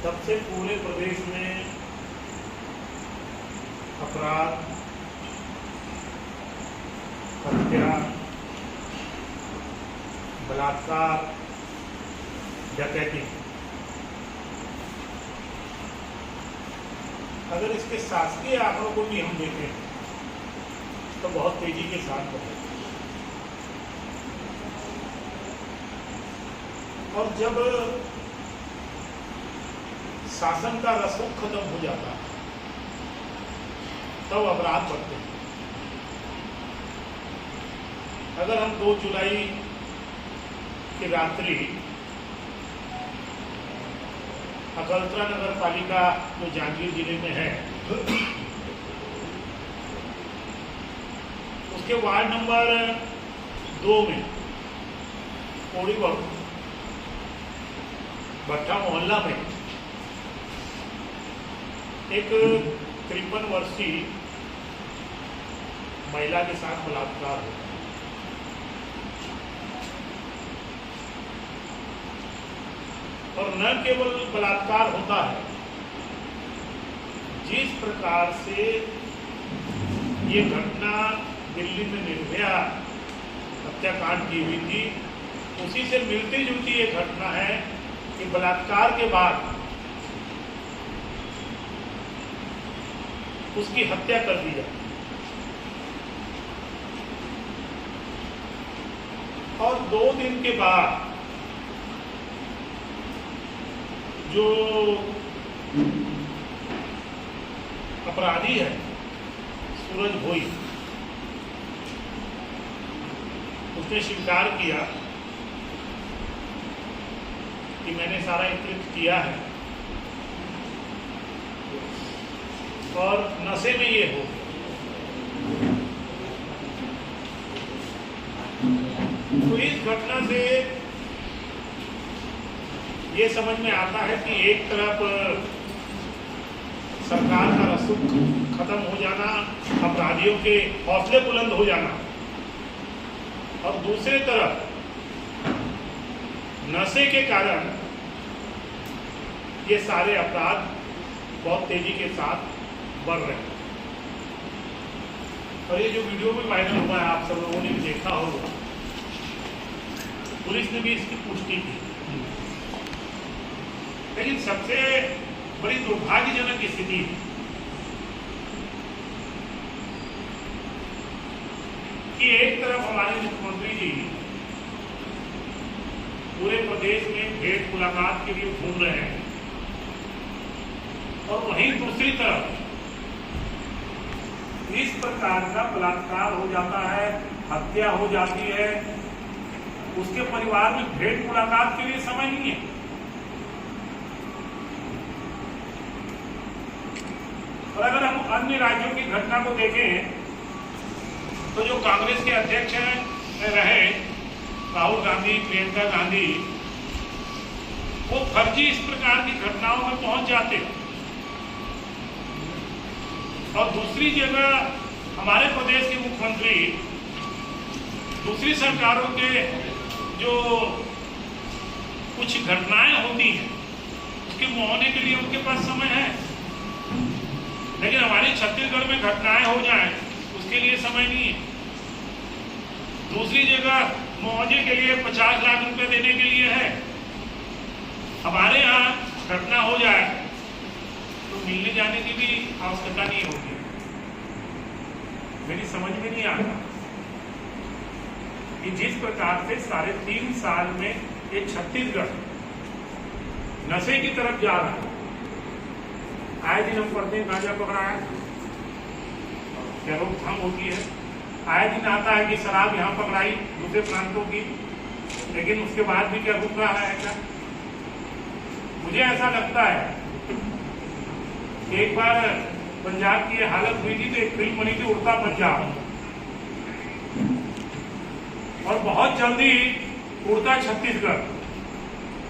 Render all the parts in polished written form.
तब से पूरे प्रदेश में अपराध, हत्या, बलात्कार, डकैती, अगर इसके शासकीय आंकड़ों को भी हम देखें तो बहुत तेजी के साथ बढ़े। और जब शासन का रसूख खत्म हो जाता है तब अपराध बढ़ते हैं। अगर हम 2 जुलाई की रात्रि अकलतरा नगर पालिका जो जांजगीर जिले में है उसके वार्ड नंबर 2 में कोड़ी भट्टा मोहल्ला में एक 53 वर्षीय महिला के साथ बलात्कार हुआ। और न केवल बलात्कार होता है, जिस प्रकार से ये घटना दिल्ली में निर्भया हत्याकांड की हुई थी, उसी से मिलती जुलती ये घटना है कि बलात्कार के बाद उसकी हत्या कर दी जाती और 2 दिन के बाद जो अपराधी है सूरज भोई, उसने स्वीकार किया कि मैंने सारा कृत्य किया है और नशे में ये हो गया। तो इस घटना से ये समझ में आता है कि एक तरफ सरकार का रसूख खत्म हो जाना, अपराधियों के हौसले बुलंद हो जाना, और दूसरे तरफ नशे के कारण ये सारे अपराध बहुत तेजी के साथ बढ़ रहे हैं। और ये जो वीडियो भी वायरल हुआ है, आप सब लोगों ने भी देखा होगा, पुलिस ने भी इसकी पुष्टि की। लेकिन सबसे बड़ी दुर्भाग्यजनक स्थिति कि एक तरफ हमारे मुख्यमंत्री जी पूरे प्रदेश में भेंट मुलाकात के लिए घूम रहे हैं, और वहीं दूसरी तरफ इस प्रकार का बलात्कार हो जाता है, हत्या हो जाती है, उसके परिवार में भेंट मुलाकात के लिए समय नहीं है। और अगर हम अन्य राज्यों की घटना को देखें तो जो कांग्रेस के अध्यक्ष रहे राहुल गांधी, प्रियंका गांधी, वो फर्जी इस प्रकार की घटनाओं में पहुंच जाते हैं। और दूसरी जगह हमारे प्रदेश के मुख्यमंत्री दूसरी सरकारों के जो कुछ घटनाएं होती हैं उसके मुआवजे के लिए उनके पास समय है, लेकिन हमारे छत्तीसगढ़ में घटनाएं हो जाएं उसके लिए समय नहीं है। दूसरी जगह मुआवजे के लिए 50 लाख रुपए देने के लिए है, हमारे यहाँ घटना हो जाए तो मिलने जाने की भी आवश्यकता नहीं होगी। मेरी समझ में नहीं आता कि जिस प्रकार से 3.5 साल में ये छत्तीसगढ़ नशे की तरफ जा रहा है, आए दिन हम पढ़ते हैं गांजा पकड़ा है, क्या रोकथाम होती है, आए दिन आता है कि शराब यहाँ पकड़ाई दूसरे प्रांतों की, लेकिन उसके बाद भी क्या रुक रहा है क्या? मुझे ऐसा लगता है कि एक बार पंजाब की हालत हुई थी तो एक फिल्म बनी थी उड़ता पंजाब, और बहुत जल्दी उड़ता छत्तीसगढ़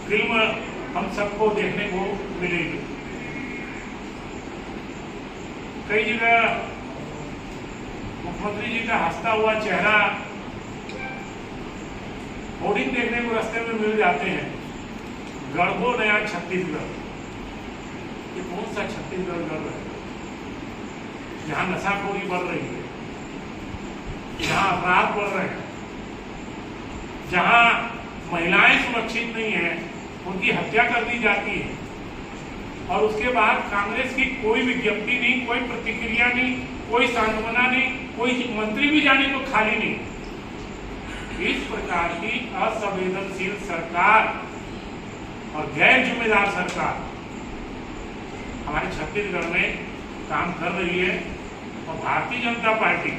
फिल्म हम सबको देखने को मिलेगी। कई जगह मुख्यमंत्री जी का हंसता हुआ चेहरा होर्डिंग देखने को रास्ते में मिल जाते हैं, गढ़बो नया छत्तीसगढ़। कि कौन सा छत्तीसगढ़ गढ़ है जहां नशाखोरी बढ़ रही है, जहां अपराध बढ़ रहे हैं, जहां महिलाएं सुरक्षित नहीं है, उनकी हत्या कर दी जाती है, और उसके बाद कांग्रेस की कोई विज्ञप्ति नहीं, कोई प्रतिक्रिया नहीं, कोई सांत्वना नहीं, कोई मंत्री भी जाने को खाली नहीं। इस प्रकार की असंवेदनशील सरकार और गैर जिम्मेदार सरकार हमारे छत्तीसगढ़ में काम कर रही है। और भारतीय जनता पार्टी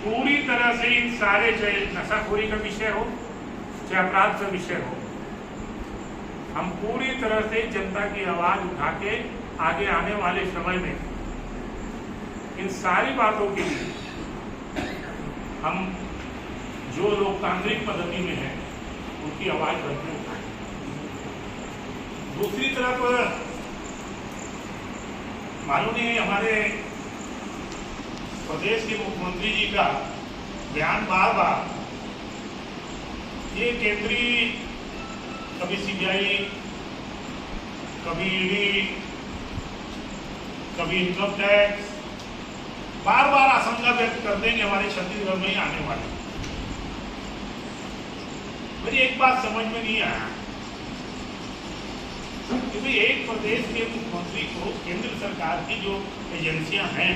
पूरी तरह से इन सारे, चाहे नशाखोरी का विषय हो, चाहे अपराध का विषय हो, हम पूरी तरह से जनता की आवाज उठा के आगे आने वाले समय में इन सारी बातों के लिए हम जो लोकतांत्रिक पद्धति में है उनकी आवाज करके उठाएं। दूसरी तरफ माननीय हमारे प्रदेश के मुख्यमंत्री जी का बयान बार बार, ये केंद्रीय कभी सीबीआई, कभी ईडी, कभी इनकम टैक्स, बार बार आशंका व्यक्त करते हैं कि हमारे छत्तीसगढ़ में ही आने वाले। मुझे एक बात समझ में नहीं आया कि एक प्रदेश के मुख्यमंत्री को केंद्र सरकार की जो एजेंसियां हैं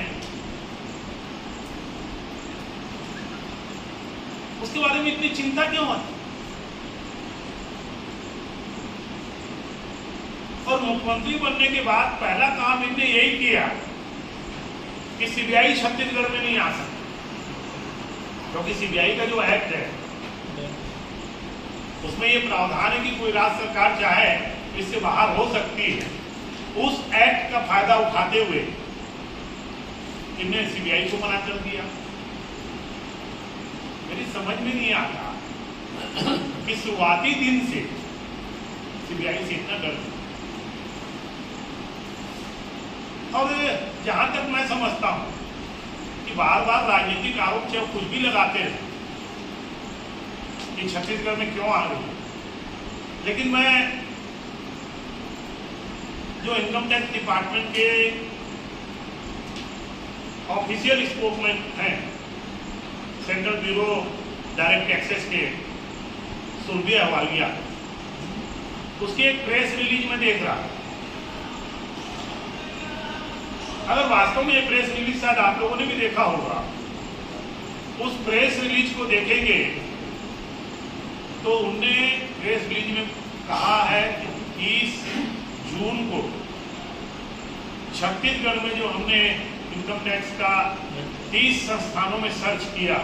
उसके बारे में इतनी चिंता क्यों है? और मुख्यमंत्री बनने के बाद पहला काम इनने यही किया कि सीबीआई छत्तीसगढ़ में नहीं आ सकती, क्योंकि सीबीआई का जो एक्ट है उसमें ये प्रावधान है कि कोई राज्य सरकार चाहे इससे बाहर हो सकती है। उस एक्ट का फायदा उठाते हुए इन्हें सीबीआई को मना कर दिया। मेरी समझ में नहीं आता कि शुरुआती दिन से सीबीआई से इतना डर। और जहां तक मैं समझता हूं कि बार बार राजनीतिक आरोप चाहे कुछ भी लगाते हैं कि छत्तीसगढ़ में क्यों आ रही है, लेकिन मैं जो इनकम टैक्स डिपार्टमेंट के ऑफिशियल स्पोकमैन हैं, सेंट्रल ब्यूरो डायरेक्ट टैक्सेस के सुरभि अहवालिया, उसकी एक प्रेस रिलीज में देख रहा। अगर वास्तव में ये प्रेस रिलीज शायद आप लोगों ने भी देखा होगा, उस प्रेस रिलीज को देखेंगे तो उनने प्रेस रिलीज में कहा है कि 30 जून को छत्तीसगढ़ में जो हमने इनकम टैक्स का 30 संस्थानों में सर्च किया,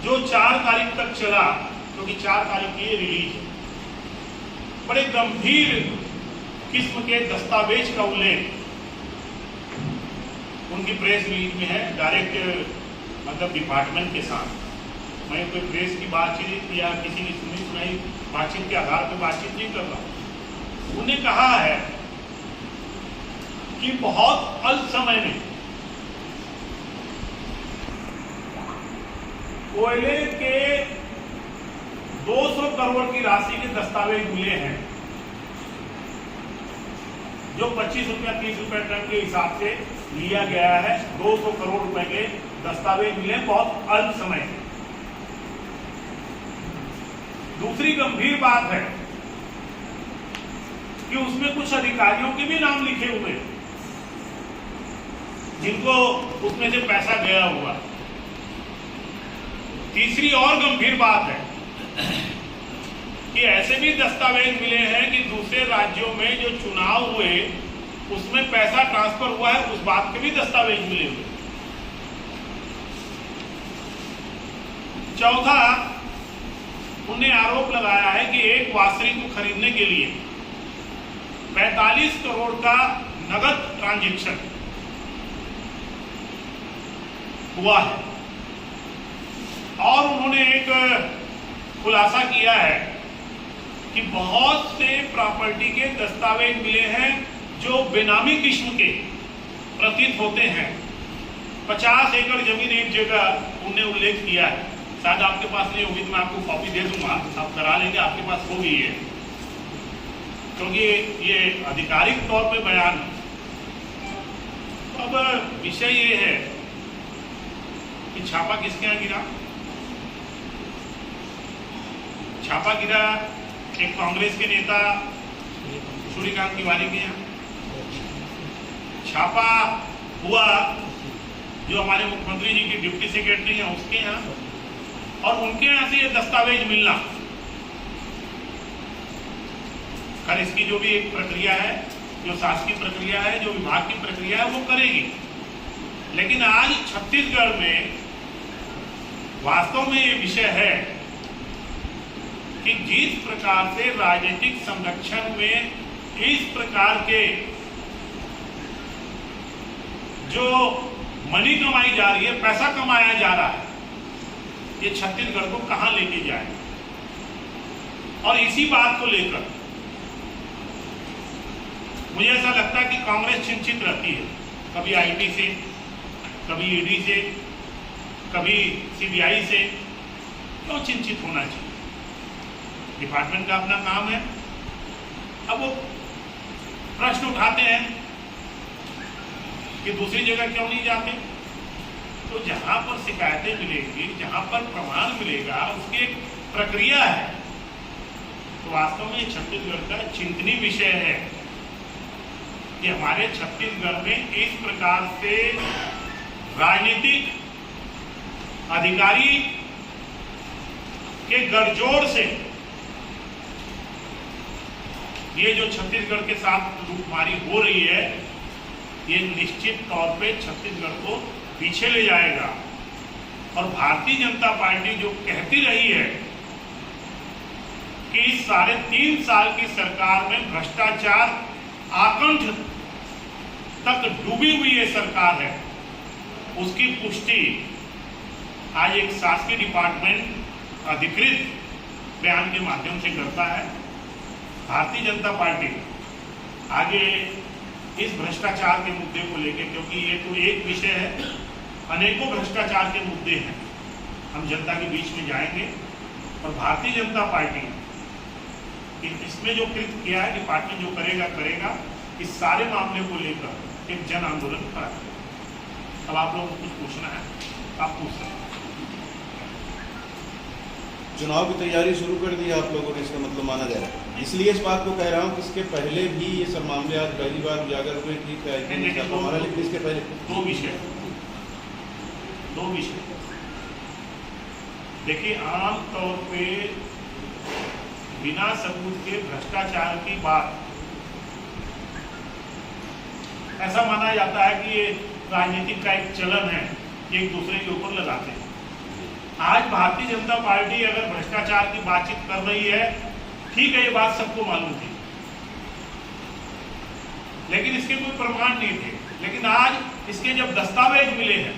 जो 4 तारीख तक चला, क्योंकि 4 तारीख की रिलीज, बड़े गंभीर किस्म के दस्तावेज का उल्लेख उनकी प्रेस रिलीज में है, डायरेक्ट मतलब डिपार्टमेंट के साथ। मैं कोई प्रेस की बातचीत या किसी की सुनी सुनाई बातचीत के आधार पर बातचीत नहीं कर रहा। उन्हें कहा है कि बहुत अल्प समय में कोयले के 200 करोड़ की राशि के दस्तावेज मिले हैं, जो 25 रुपया 30 रुपये टन के हिसाब से लिया गया है। 200 करोड़ रुपए के दस्तावेज मिले बहुत अल्प समय में। दूसरी गंभीर बात है कि उसमें कुछ अधिकारियों के भी नाम लिखे हुए जिनको उसमें से पैसा गया हुआ। तीसरी और गंभीर बात है कि ऐसे भी दस्तावेज मिले हैं कि दूसरे राज्यों में जो चुनाव हुए उसमें पैसा ट्रांसफर हुआ है, उस बात के भी दस्तावेज मिले हुए। चौथा, उन्हें आरोप लगाया है कि एक वासरी को खरीदने के लिए 45 करोड़ का नगद ट्रांजैक्शन हुआ है। और उन्होंने एक खुलासा किया है कि बहुत से प्रॉपर्टी के दस्तावेज मिले हैं जो बेनामी किस्म के प्रतीत होते हैं। 50 एकड़ जमीन एक जगह उन्हें उल्लेख किया है, शायद आपके पास नहीं होगी तो मैं आपको कॉपी दे दूंगा, आप करा लेंगे, आपके पास होगी ये। क्योंकि ये आधिकारिक तौर पे बयान है। तो अब विषय ये है कि छापा किसके यहाँ गिरा। छापा गिरा एक कांग्रेस के नेता सूर्यकांत तिवारी के यहाँ। छापा हुआ जो हमारे मुख्यमंत्री जी की डिप्टी सेक्रेटरी हैं उसके यहाँ, और उनके यहाँ से ये दस्तावेज मिलना। खैर इसकी जो भी एक प्रक्रिया है, जो शासकीय प्रक्रिया है, जो विभाग की प्रक्रिया है, वो करेगी। लेकिन आज छत्तीसगढ़ में वास्तव में ये विषय है कि जिस प्रकार से राजनीतिक संरक्षण में इस प्रकार के जो मनी कमाई जा रही है, पैसा कमाया जा रहा है, ये छत्तीसगढ़ को कहां लेके जाए। और इसी बात को लेकर मुझे ऐसा लगता है कि कांग्रेस चिंतित रहती है, कभी आईटी से, कभी ईडी से, कभी सीबीआई से। क्यों चिंतित होना चाहिए? डिपार्टमेंट का अपना काम है। अब वो प्रश्न उठाते हैं कि दूसरी जगह क्यों नहीं जाते। तो जहां पर शिकायतें मिलेंगी, जहां पर प्रमाण मिलेगा, उसकी एक प्रक्रिया है। तो वास्तव में छत्तीसगढ़ का चिंतनीय विषय है कि हमारे छत्तीसगढ़ में इस प्रकार से राजनीतिक अधिकारी के गठजोड़ से ये जो छत्तीसगढ़ के साथ लूटमारी हो रही है, ये निश्चित तौर पे छत्तीसगढ़ को पीछे ले जाएगा। और भारतीय जनता पार्टी जो कहती रही है कि इस 3.5 साल की सरकार में भ्रष्टाचार आकंठ तक डूबी हुई ये सरकार है, उसकी पुष्टि आज एक शासकीय डिपार्टमेंट अधिकृत बयान के माध्यम से करता है। भारतीय जनता पार्टी आगे इस भ्रष्टाचार के मुद्दे को लेकर, क्योंकि ये तो एक विषय है, अनेकों भ्रष्टाचार के मुद्दे हैं, हम जनता के बीच में जाएंगे। और भारतीय जनता पार्टी इसमें जो कृत किया है, डिपार्टमेंट जो करेगा, इस सारे मामले को लेकर एक जन आंदोलन खड़ा करेगा। अब आप लोगों को कुछ पूछना है, आप पूछ सकते हैं। चुनाव की तैयारी शुरू कर दी आप लोगों ने, इसका मतलब माना जाए। इसलिए इस बात को कह रहा हूँ कि इसके पहले भी ये सब मामले आज पहली बार उजागर हुए। ठीक है, लेकिन इसके पहले दो विषय देखिए, आमतौर पे बिना सबूत के भ्रष्टाचार की बात ऐसा माना जाता है कि ये राजनीतिक का एक चलन है, एक दूसरे के ऊपर लगाते हैं। आज भारतीय जनता पार्टी अगर भ्रष्टाचार की बातचीत कर रही है, ठीक है, ये बात सबको मालूम थी, लेकिन इसके कोई प्रमाण नहीं थे। लेकिन आज इसके जब दस्तावेज मिले हैं,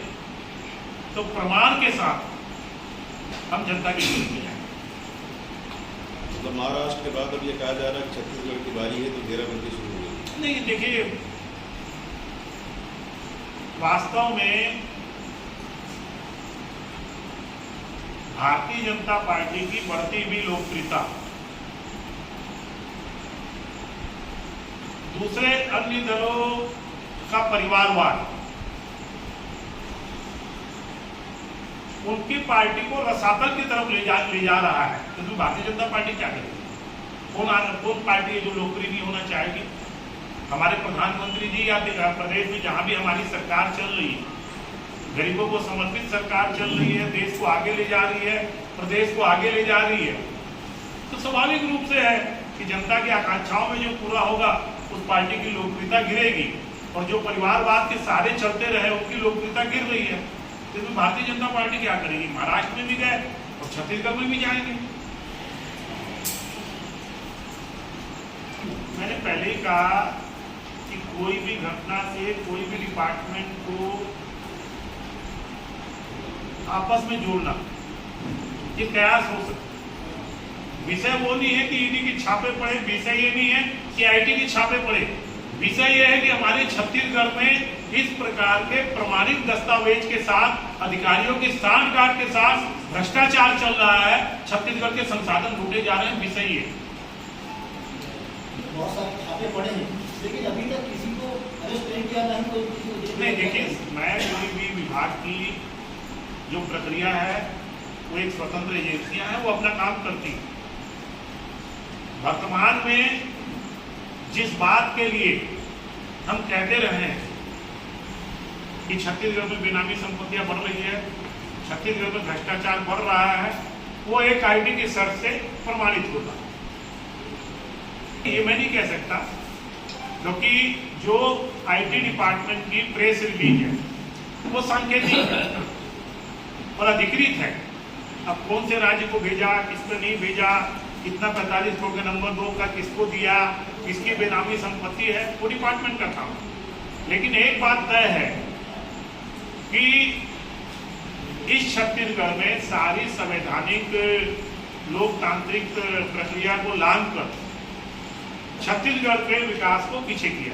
तो प्रमाण के साथ हम जनता के बीच में जाएंगे। मतलब महाराष्ट्र के बाद अब ये कहा जा रहा है कि छत्तीसगढ़ की बारी है, तो घेराबंदी शुरू हो गई। नहीं, देखिए, वास्तव में भारतीय जनता पार्टी की बढ़ती हुई लोकप्रियता दूसरे अन्य दलों का परिवारवाद उनकी पार्टी को रसातल की तरफ ले जा रहा है। क्योंकि भारतीय जनता पार्टी क्या करेगी? कौन पार्टी है जो लोकप्रिय नहीं होना चाहेगी? हमारे प्रधानमंत्री जी या प्रदेश में जहां भी हमारी सरकार चल रही है, गरीबों को समर्पित सरकार चल रही है, देश को आगे ले जा रही है, प्रदेश को आगे ले जा रही है, तो स्वाभाविक रूप से है कि जनता की आकांक्षाओं में जो पूरा होगा, उस पार्टी की लोकप्रियता गिरेगी। और जो परिवारवाद के सहारे चलते रहे, उनकी लोकप्रियता गिर रही है। तो भारतीय जनता पार्टी क्या करेगी? महाराष्ट्र में भी गए और छत्तीसगढ़ में भी जाएंगे। मैंने पहले ही कहा कि कोई भी घटना से कोई भी डिपार्टमेंट को आपस में जोड़ना, ये कयास हो सकता है। विषय वो नहीं है कि ईडी के छापे पड़े, विषय ये नहीं है कि आईटी के छापे पड़े। विषय ये है कि हमारे छत्तीसगढ़ में इस प्रकार के प्रमाणित दस्तावेज के साथ, अधिकारियों की सांठगांठ के साथ भ्रष्टाचार चल रहा है, छत्तीसगढ़ के संसाधन लूटे जा रहे हैं। विषय ये बहुत सारे छापे पड़े हैं, लेकिन अभी तक किसी को अरेस्ट नहीं किया, नहीं कोई किसी को जेल नहीं, में देखिए, भेजा। मैं कोई भी विभाग की जो प्रक्रिया है वो एक स्वतंत्र एजेंसियां हैं, वो अपना काम करती हैं। वर्तमान में जिस बात के लिए हम कहते रहे हैं कि छत्तीसगढ़ में बेनामी संपत्तियां बढ़ रही है, छत्तीसगढ़ में भ्रष्टाचार बढ़ रहा है, वो एक आईटी की शर्त से प्रमाणित होता है। ये मैं नहीं कह सकता, क्योंकि जो आईटी डिपार्टमेंट की प्रेस रिलीज है वो सांकेतिक है और अधिकृत है। अब कौन से राज्य को भेजा, किसको नहीं भेजा, कितना 45 करोड़ के नंबर 2 का किसको दिया, किसकी बेनामी संपत्ति है, वो डिपार्टमेंट का काम है। लेकिन एक बात तय है कि इस छत्तीसगढ़ में सारी संवैधानिक लोकतांत्रिक प्रक्रिया को लांघकर छत्तीसगढ़ के विकास को पीछे किया।